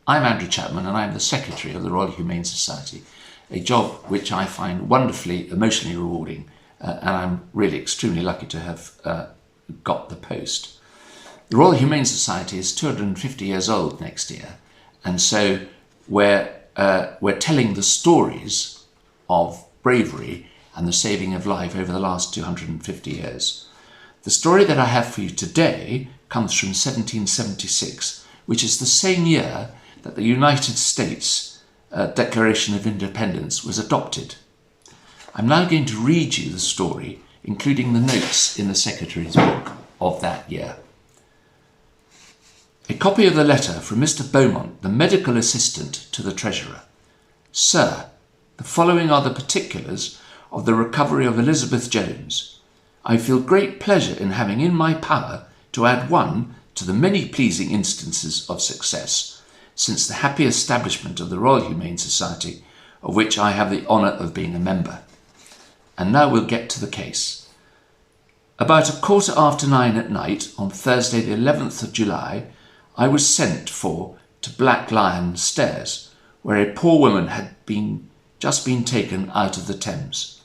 I'm Andrew Chapman and I'm the Secretary of the Royal Humane Society, a job which I find wonderfully emotionally rewarding, and I'm really extremely lucky to have got the post. The Royal Humane Society is 250 years old next year, and so we're telling the stories of bravery and the saving of life over the last 250 years. The story that I have for you today comes from 1776, which is the same year that the United States Declaration of Independence was adopted. I'm now going to read you the story, including the notes in the Secretary's book of that year. A copy of the letter from Mr. Beaumont, the medical assistant to the Treasurer. Sir, the following are the particulars of the recovery of Elizabeth Jones. I feel great pleasure in having in my power to add one to the many pleasing instances of success since the happy establishment of the Royal Humane Society, of which I have the honour of being a member. And now we'll get to the case. About 9:15 at night on Thursday the 11th of July, I was sent for to Black Lion Stairs, where a poor woman had just been taken out of the Thames.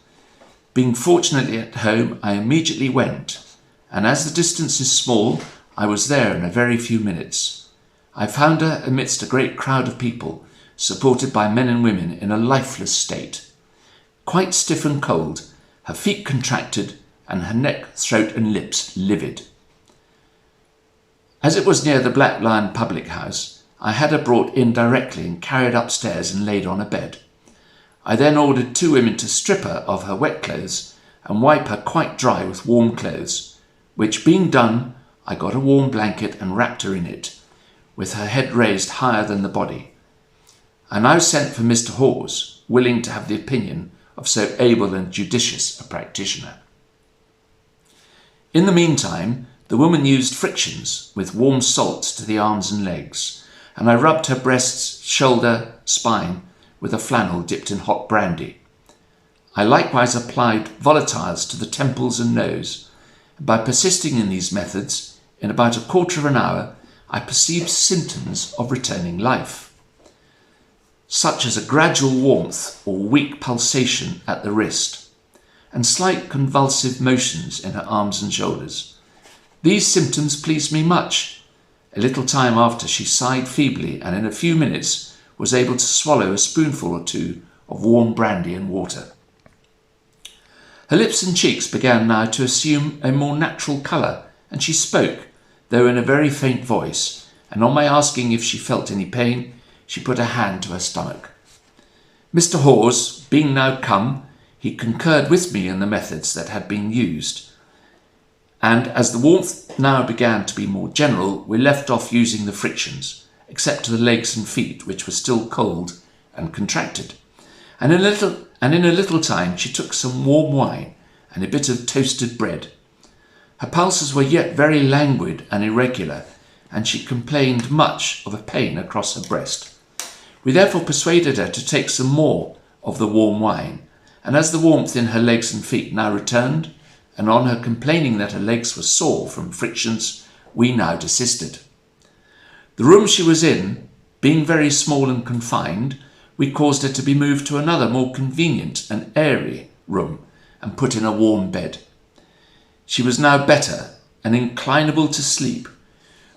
Being fortunately at home, I immediately went, and as the distance is small, I was there in a very few minutes. I found her amidst a great crowd of people, supported by men and women in a lifeless state. Quite stiff and cold, her feet contracted, and her neck, throat and lips livid. As it was near the Black Lion public house, I had her brought in directly and carried upstairs and laid on a bed. I then ordered 2 women to strip her of her wet clothes and wipe her quite dry with warm clothes, which being done, I got a warm blanket and wrapped her in it, with her head raised higher than the body. I now sent for Mr. Hawes, willing to have the opinion of so able and judicious a practitioner. In the meantime, the woman used frictions with warm salts to the arms and legs, and I rubbed her breasts, shoulder, spine with a flannel dipped in hot brandy. I likewise applied volatiles to the temples and nose, and by persisting in these methods, in about 1/4 of an hour, I perceived symptoms of returning life, such as a gradual warmth or weak pulsation at the wrist, and slight convulsive motions in her arms and shoulders. These symptoms pleased me much. A little time after, she sighed feebly, and in a few minutes was able to swallow a spoonful or 2 of warm brandy and water. Her lips and cheeks began now to assume a more natural colour, and she spoke, though in a very faint voice, and on my asking if she felt any pain, she put her hand to her stomach. Mr. Hawes, being now come, he concurred with me in the methods that had been used, and as the warmth now began to be more general, we left off using the frictions, except to the legs and feet, which were still cold and contracted. And in a little time she took some warm wine and a bit of toasted bread. Her pulses were yet very languid and irregular, and she complained much of a pain across her breast. We therefore persuaded her to take some more of the warm wine, and as the warmth in her legs and feet now returned, and on her complaining that her legs were sore from frictions, we now desisted. The room she was in, being very small and confined, we caused her to be moved to another more convenient and airy room and put in a warm bed. She was now better and inclinable to sleep.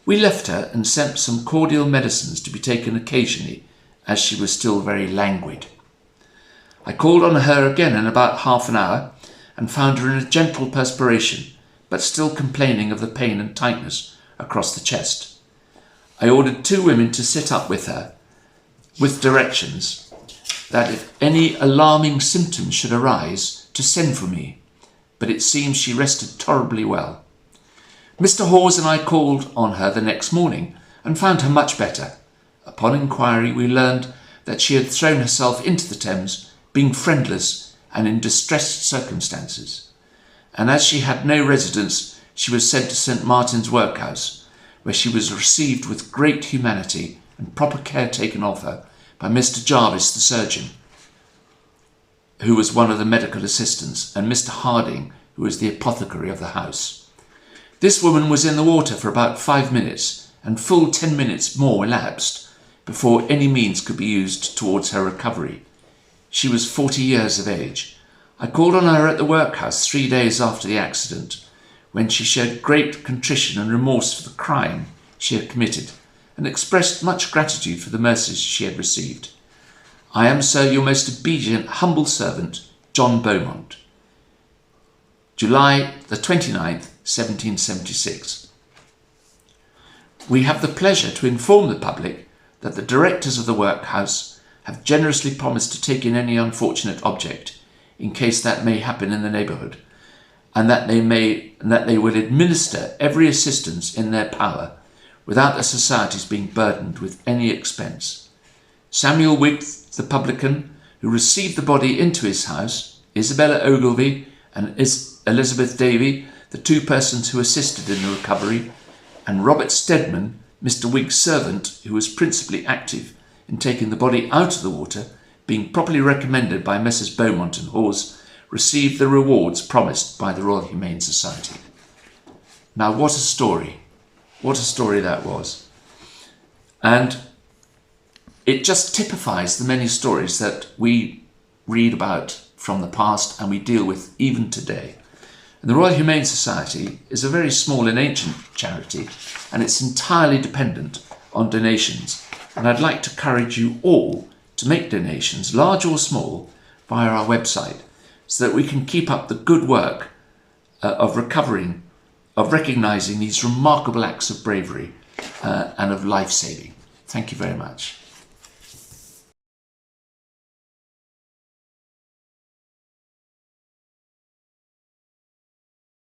We left her and sent some cordial medicines to be taken occasionally, as she was still very languid. I called on her again in about half an hour, and found her in a gentle perspiration, but still complaining of the pain and tightness across the chest. I ordered 2 women to sit up with her, with directions that if any alarming symptoms should arise, to send for me, but it seems she rested tolerably well. Mr. Hawes and I called on her the next morning, and found her much better. Upon inquiry, we learned that she had thrown herself into the Thames, being friendless and in distressed circumstances, and as she had no residence, she was sent to St. Martin's workhouse, where she was received with great humanity and proper care taken of her by Mr. Jarvis the surgeon, who was one of the medical assistants, and Mr. Harding, who was the apothecary of the house. This woman was in the water for about 5 minutes, and full 10 minutes more elapsed before any means could be used towards her recovery. She was 40 years of age. I called on her at the workhouse 3 days after the accident, when she showed great contrition and remorse for the crime she had committed, and expressed much gratitude for the mercies she had received. I am, sir, your most obedient, humble servant, John Beaumont. July the 29th, 1776. We have the pleasure to inform the public that the directors of the workhouse have generously promised to take in any unfortunate object, in case that may happen in the neighbourhood, and that they will administer every assistance in their power, without the societies being burdened with any expense. Samuel Wigg, the publican, who received the body into his house, Isabella Ogilvy and Elizabeth Davy, the two persons who assisted in the recovery, and Robert Stedman, Mr. Wigg's servant, who was principally active in taking the body out of the water, being properly recommended by Messrs. Beaumont and Hawes, received the rewards promised by the Royal Humane Society. Now, what a story. What a story that was. And it just typifies the many stories that we read about from the past and we deal with even today. And the Royal Humane Society is a very small and ancient charity, and it's entirely dependent on donations. And I'd like to encourage you all to make donations, large or small, via our website, so that we can keep up the good work of recognising these remarkable acts of bravery and of life-saving. Thank you very much.